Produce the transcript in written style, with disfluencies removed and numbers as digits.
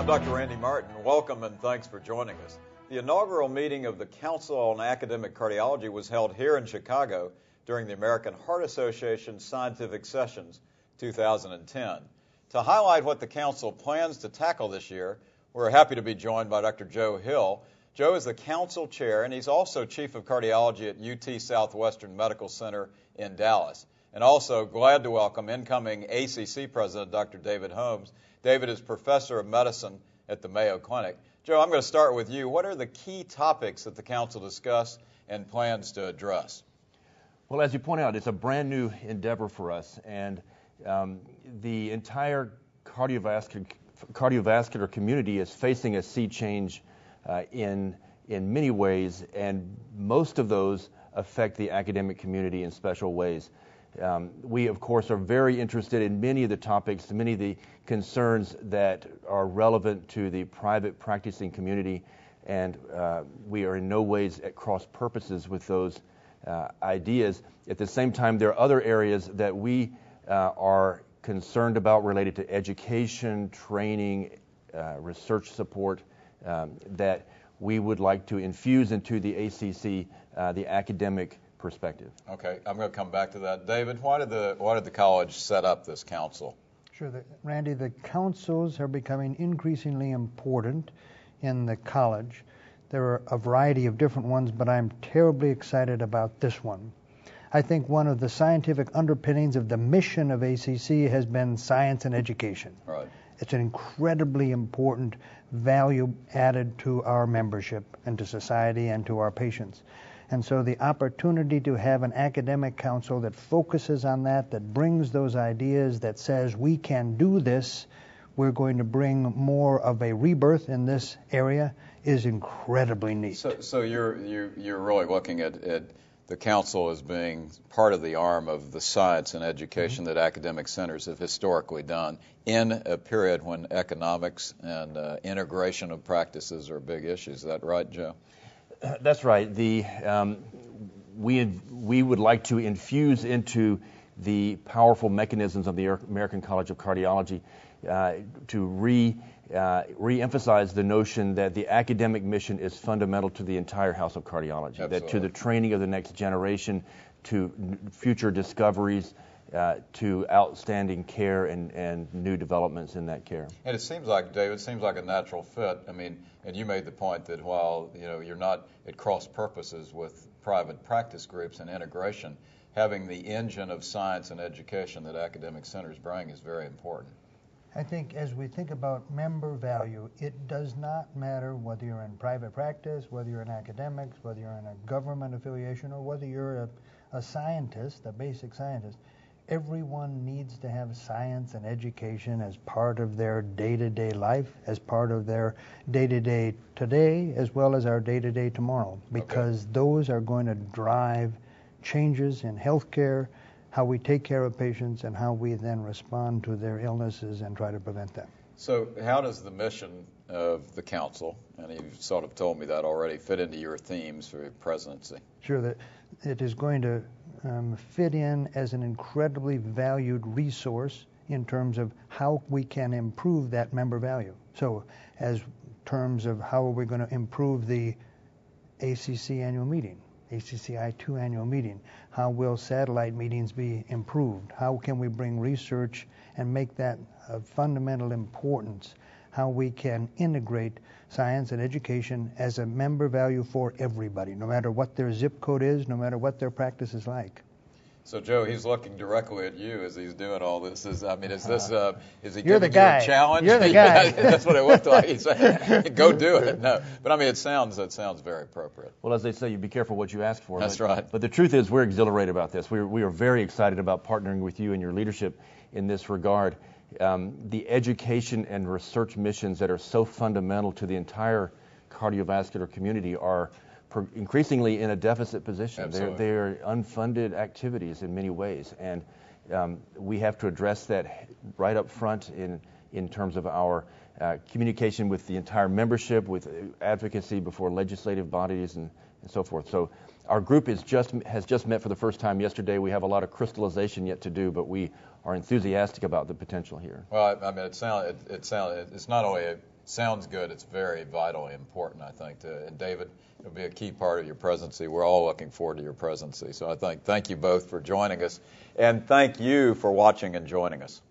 Dr. Randy Martin. Welcome and thanks for joining us. The inaugural meeting of the Council on Academic Cardiology was held here in Chicago during the American Heart Association Scientific Sessions 2010. To highlight what the Council plans to tackle this year, we're happy to be joined by Dr. Joe Hill. Joe is the Council Chair, and he's also Chief of Cardiology at UT Southwestern Medical Center in Dallas. And also glad to welcome incoming ACC President Dr. David Holmes. David is Professor of Medicine at the Mayo Clinic. Joe, I'm going to start with you. What are the key topics that the Council discussed and plans to address? Well, as you point out, it's a brand new endeavor for us, and the entire cardiovascular community is facing a sea change in many ways, and most of those affect the academic community in special ways. We, of course, are very interested in many of the topics, many of the concerns that are relevant to the private practicing community, and we are in no ways at cross purposes with those ideas. At the same time, there are other areas that we are concerned about related to education, training, research support that we would like to infuse into the ACC, the academic perspective. Okay, I'm going to come back to that. David, why did the college set up this council? Sure, Randy, the councils are becoming increasingly important in the college. There are a variety of different ones, but I'm terribly excited about this one. I think one of the scientific underpinnings of the mission of ACC has been science and education. Right. It's an incredibly important value added to our membership and to society and to our patients. And so the opportunity to have an academic council that focuses on that brings those ideas, that says we can do this, we're going to bring more of a rebirth in this area, is incredibly neat. So you're really looking at the council as being part of the arm of the science and education that academic centers have historically done in a period when economics and integration of practices are big issues. Is that right, Joe? That's right. We would like to infuse into the powerful mechanisms of the American College of Cardiology to re-emphasize the notion that the academic mission is fundamental to the entire house of cardiology. Absolutely. That to the training of the next generation, to future discoveries, to outstanding care and new developments in that care. And it seems like, David, a natural fit. I mean, and you made the point that while you're not at cross purposes with private practice groups and integration, having the engine of science and education that academic centers bring is very important. I think as we think about member value, it does not matter whether you're in private practice, whether you're in academics, whether you're in a government affiliation, or whether you're a scientist, a basic scientist. Everyone needs to have science and education as part of their day-to-day life, as part of their day-to-day today, as well as our day-to-day tomorrow, because those are going to drive changes in healthcare, how we take care of patients, and how we then respond to their illnesses and try to prevent them. So how does the mission of the council, and you've sort of told me that already, fit into your themes for your presidency? Sure, that it is going to fit in as an incredibly valued resource in terms of how we can improve that member value. So as terms of how are we going to improve the ACC annual meeting, ACCI2 annual meeting, how will satellite meetings be improved, how can we bring research and make that of fundamental importance, how we can integrate science and education as a member value for everybody, no matter what their zip code is, no matter what their practice is like. So, Joe, he's looking directly at you as he's doing all this. Is he You're giving the guy. You a challenge? You're the guy. That's what it looked like. He said, "Go do it." No, but I mean, it sounds very appropriate. Well, as they say, you be careful what you ask for. That's right. But the truth is, we're exhilarated about this. We are very excited about partnering with you and your leadership in this regard. The education and research missions that are so fundamental to the entire cardiovascular community are increasingly in a deficit position. They're unfunded activities in many ways, and we have to address that right up front in terms of our communication with the entire membership, with advocacy before legislative bodies and so forth. So our group has just met for the first time yesterday. We have a lot of crystallization yet to do, but we are enthusiastic about the potential here. Well, I mean, it's not only Sounds good. It's very vitally important, I think. And David, it'll be a key part of your presidency. We're all looking forward to your presidency. So I thank you both for joining us, and thank you for watching and joining us.